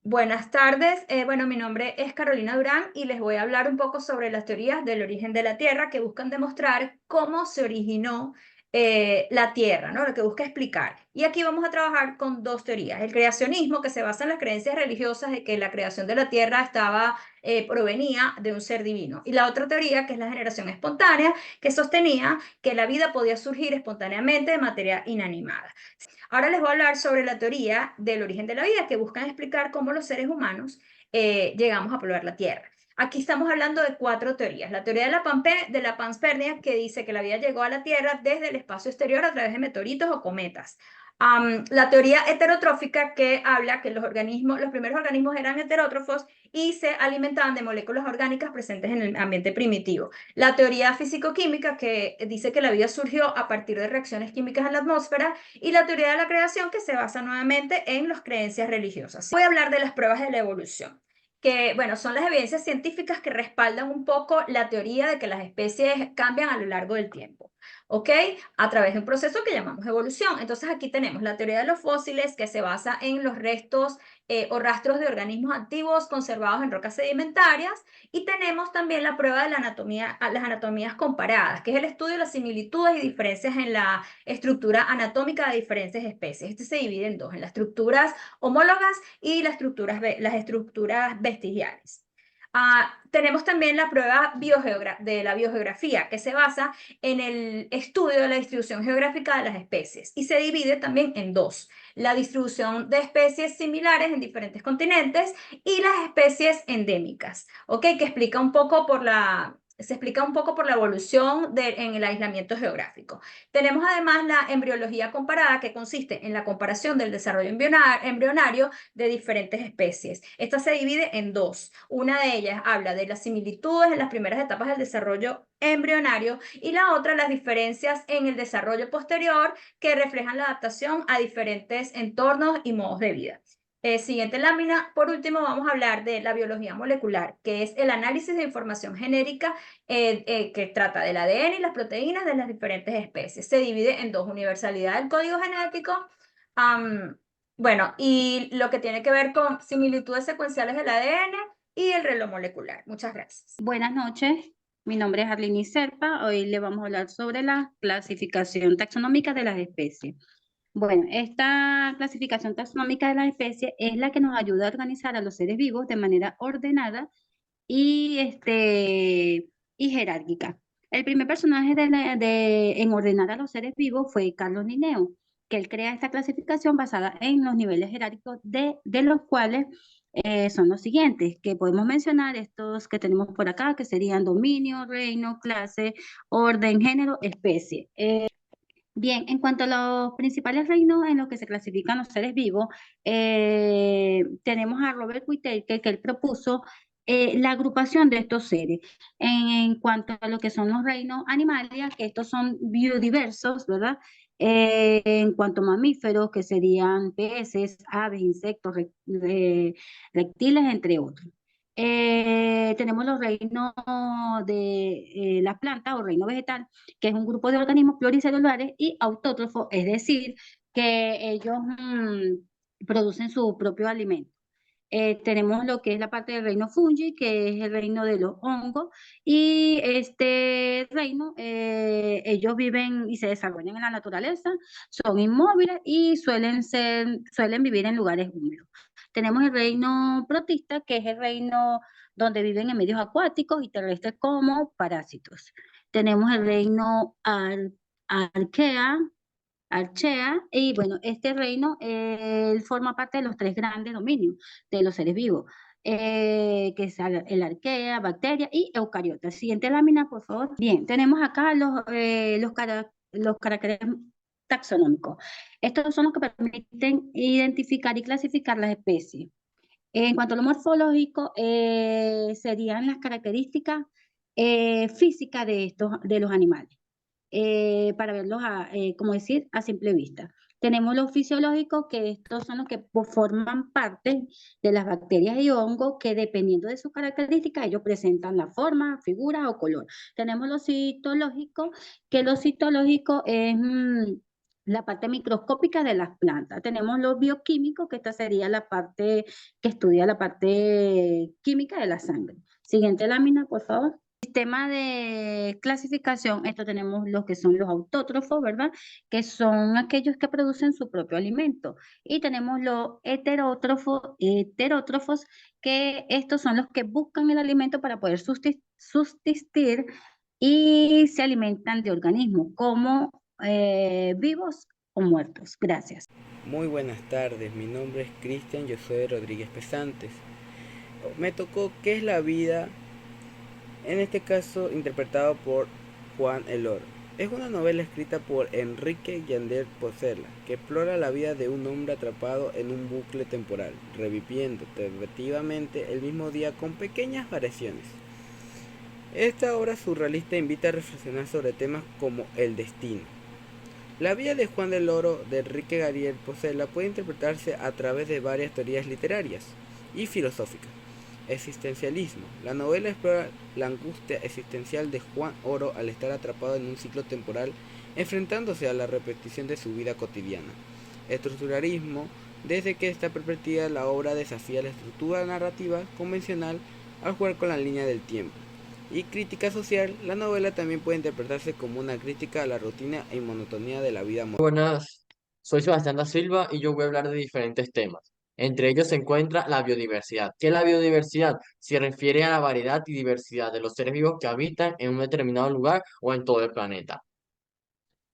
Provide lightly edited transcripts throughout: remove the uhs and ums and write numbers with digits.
Buenas tardes. Bueno, mi nombre es Carolina Durán y les voy a hablar un poco sobre las teorías del origen de la Tierra que buscan demostrar cómo se originó la Tierra, ¿no? Lo que busca explicar. Y aquí vamos a trabajar con dos teorías. El creacionismo, que se basa en las creencias religiosas de que la creación de la Tierra provenía de un ser divino. Y la otra teoría, que es la generación espontánea, que sostenía que la vida podía surgir espontáneamente de materia inanimada. Ahora les voy a hablar sobre la teoría del origen de la vida, que buscan explicar cómo los seres humanos llegamos a poblar la Tierra. Aquí estamos hablando de cuatro teorías. La teoría de la panspermia, que dice que la vida llegó a la Tierra desde el espacio exterior a través de meteoritos o cometas. La teoría heterotrófica, que habla que los primeros organismos eran heterótrofos y se alimentaban de moléculas orgánicas presentes en el ambiente primitivo. La teoría físico-química, que dice que la vida surgió a partir de reacciones químicas en la atmósfera, y la teoría de la creación, que se basa nuevamente en las creencias religiosas. Voy a hablar de las pruebas de la evolución, que, bueno, son las evidencias científicas que respaldan un poco la teoría de que las especies cambian a lo largo del tiempo. ¿Ok? A través de un proceso que llamamos evolución. Entonces aquí tenemos la teoría de los fósiles, que se basa en los restos o rastros de organismos antiguos conservados en rocas sedimentarias, y tenemos también la prueba de la anatomía, las anatomías comparadas, que es el estudio de las similitudes y diferencias en la estructura anatómica de diferentes especies. Este se divide en dos, en las estructuras homólogas y las estructuras vestigiales. Tenemos también la prueba de la biogeografía, que se basa en el estudio de la distribución geográfica de las especies y se divide también en dos: la distribución de especies similares en diferentes continentes y las especies endémicas, ¿ok? Que se explica un poco por la evolución en el aislamiento geográfico. Tenemos además la embriología comparada, que consiste en la comparación del desarrollo embrionario de diferentes especies. Esta se divide en dos. Una de ellas habla de las similitudes en las primeras etapas del desarrollo embrionario y la otra las diferencias en el desarrollo posterior, que reflejan la adaptación a diferentes entornos y modos de vida. Siguiente lámina. Por último, vamos a hablar de la biología molecular, que es el análisis de información genérica que trata del ADN y las proteínas de las diferentes especies. Se divide en dos: universalidad del código genético, um, bueno, y lo que tiene que ver con similitudes secuenciales del ADN y el reloj molecular. Muchas gracias. Buenas noches, mi nombre es Arlini Serpa. Hoy le vamos a hablar sobre la clasificación taxonómica de las especies. Bueno, esta clasificación taxonómica de las especies es la que nos ayuda a organizar a los seres vivos de manera ordenada y, y jerárquica. El primer personaje en ordenar a los seres vivos fue Carlos Linneo, que él crea esta clasificación basada en los niveles jerárquicos de los cuales son los siguientes, que podemos mencionar estos que tenemos por acá, que serían dominio, reino, clase, orden, género, especie. Bien, en cuanto a los principales reinos en los que se clasifican los seres vivos, tenemos a Robert Whittaker, que él propuso la agrupación de estos seres. En cuanto a lo que son los reinos animales, que estos son biodiversos, ¿verdad? En cuanto a mamíferos, que serían peces, aves, insectos, reptiles, entre otros. Tenemos los reinos de las plantas o reino vegetal, que es un grupo de organismos pluricelulares y autótrofos, es decir, que ellos producen su propio alimento. Tenemos lo que es la parte del reino fungi, que es el reino de los hongos, y este reino, ellos viven y se desarrollan en la naturaleza, son inmóviles y suelen vivir en lugares húmedos. Tenemos el reino protista, que es el reino donde viven en medios acuáticos y terrestres como parásitos. Tenemos el reino arquea, Archea, y bueno, este reino él forma parte de los tres grandes dominios de los seres vivos, que es el arquea, bacteria y eucariota. Siguiente lámina, por favor. Bien, tenemos acá los caracteres taxonómicos. Estos son los que permiten identificar y clasificar las especies. En cuanto a lo morfológico, serían las características físicas de los animales, para verlos, como decir, a simple vista. Tenemos los fisiológicos, que estos son los que forman parte de las bacterias y hongos, que dependiendo de sus características, ellos presentan la forma, figura o color. Tenemos los citológicos, que lo citológico es la parte microscópica de las plantas. Tenemos los bioquímicos, que esta sería la parte que estudia la parte química de la sangre. Siguiente lámina, por favor. Sistema de clasificación, esto tenemos los que son los autótrofos, ¿verdad? Que son aquellos que producen su propio alimento. Y tenemos los heterótrofos, que estos son los que buscan el alimento para poder subsistir y se alimentan de organismos como vivos o muertos. Gracias. Muy buenas tardes, mi nombre es Cristian Josué Rodríguez Pesantes. Me tocó ¿Qué es la vida? En este caso interpretado por Juan Elor. Es una novela escrita por Enrique Yander Posela, que explora la vida de un hombre atrapado en un bucle temporal, reviviendo repetitivamente el mismo día con pequeñas variaciones. Esta obra surrealista invita a reflexionar sobre temas como el destino. La vida de Juan del Oro de Enrique Gabriel Posela puede interpretarse a través de varias teorías literarias y filosóficas. Existencialismo. La novela explora la angustia existencial de Juan Oro al estar atrapado en un ciclo temporal, enfrentándose a la repetición de su vida cotidiana. Estructuralismo. Desde que esta perspectiva la obra desafía la estructura narrativa convencional al jugar con la línea del tiempo. Y crítica social, la novela también puede interpretarse como una crítica a la rutina y monotonía de la vida moderna. Buenas, soy Sebastián da Silva y yo voy a hablar de diferentes temas. Entre ellos se encuentra la biodiversidad. ¿Qué es la biodiversidad? Se refiere a la variedad y diversidad de los seres vivos que habitan en un determinado lugar o en todo el planeta.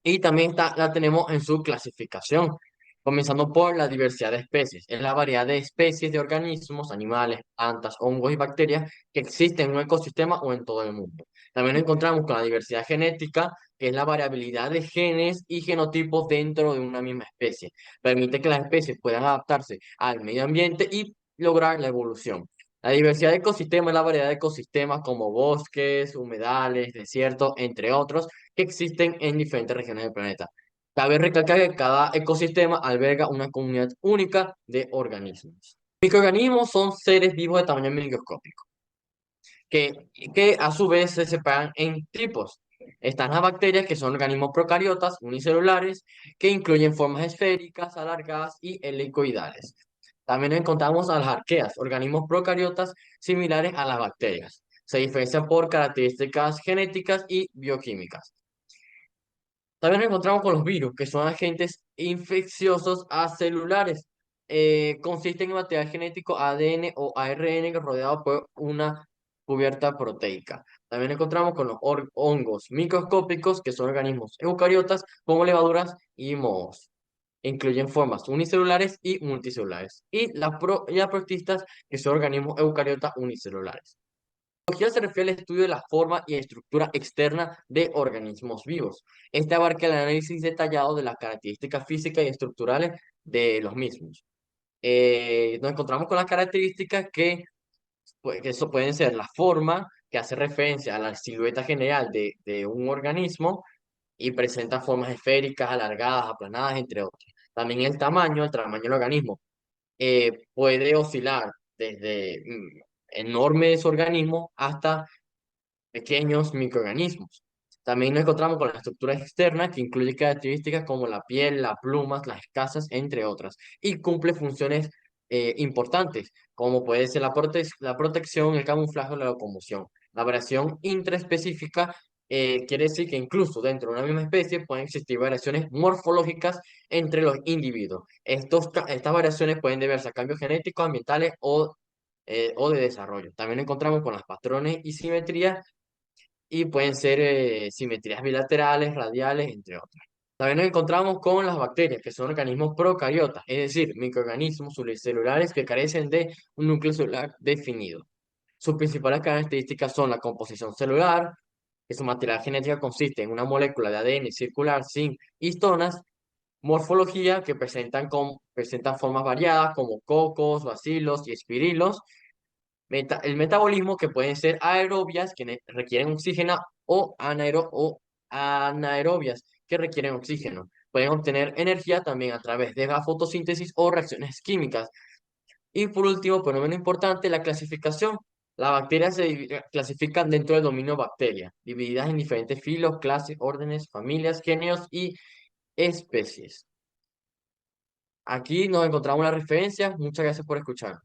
Y también la tenemos en su clasificación, comenzando por la diversidad de especies. Es la variedad de especies de organismos, animales, plantas, hongos y bacterias que existen en un ecosistema o en todo el mundo. También nos encontramos con la diversidad genética, que es la variabilidad de genes y genotipos dentro de una misma especie. Permite que las especies puedan adaptarse al medio ambiente y lograr la evolución. La diversidad de ecosistemas es la variedad de ecosistemas como bosques, humedales, desiertos, entre otros, que existen en diferentes regiones del planeta. Cabe recalcar que cada ecosistema alberga una comunidad única de organismos. Microorganismos son seres vivos de tamaño microscópico, que a su vez se separan en tipos. Están las bacterias, que son organismos procariotas unicelulares, que incluyen formas esféricas, alargadas y helicoidales. También encontramos a las arqueas, organismos procariotas similares a las bacterias. Se diferencian por características genéticas y bioquímicas. También nos encontramos con los virus, que son agentes infecciosos acelulares. Consisten en material genético ADN o ARN rodeado por una cubierta proteica. También encontramos con los hongos microscópicos, que son organismos eucariotas como levaduras y mohos. Incluyen formas unicelulares y multicelulares. Y las protistas, que son organismos eucariotas unicelulares. La biología se refiere al estudio de la forma y estructura externa de organismos vivos. Este abarca el análisis detallado de las características físicas y estructurales de los mismos. Nos encontramos con las características que eso pueden ser la forma, que hace referencia a la silueta general de un organismo y presenta formas esféricas, alargadas, aplanadas, entre otros. También el tamaño del organismo puede oscilar desde enormes organismos hasta pequeños microorganismos. También nos encontramos con la estructura externa, que incluye características como la piel, las plumas, las escasas, entre otras, y cumple funciones importantes, como puede ser la protección, el camuflaje o la locomoción. La variación intraespecífica quiere decir que incluso dentro de una misma especie pueden existir variaciones morfológicas entre los individuos. Estas variaciones pueden deberse a cambios genéticos, ambientales o de desarrollo. También encontramos con los patrones y simetrías y pueden ser simetrías bilaterales, radiales, entre otras. También nos encontramos con las bacterias, que son organismos procariotas, es decir, microorganismos unicelulares que carecen de un núcleo celular definido. Sus principales características son la composición celular, que su material genético consiste en una molécula de ADN circular sin histonas, morfología, que presentan formas variadas como cocos, bacilos y espirilos, el metabolismo, que pueden ser aerobias, que requieren oxígeno, o anaerobias, que requieren oxígeno. Pueden obtener energía también a través de la fotosíntesis o reacciones químicas. Y por último, pero no menos importante, la clasificación. Las bacterias clasifican dentro del dominio bacteria, divididas en diferentes filos, clases, órdenes, familias, géneros y especies. Aquí nos encontramos las referencias. Muchas gracias por escuchar.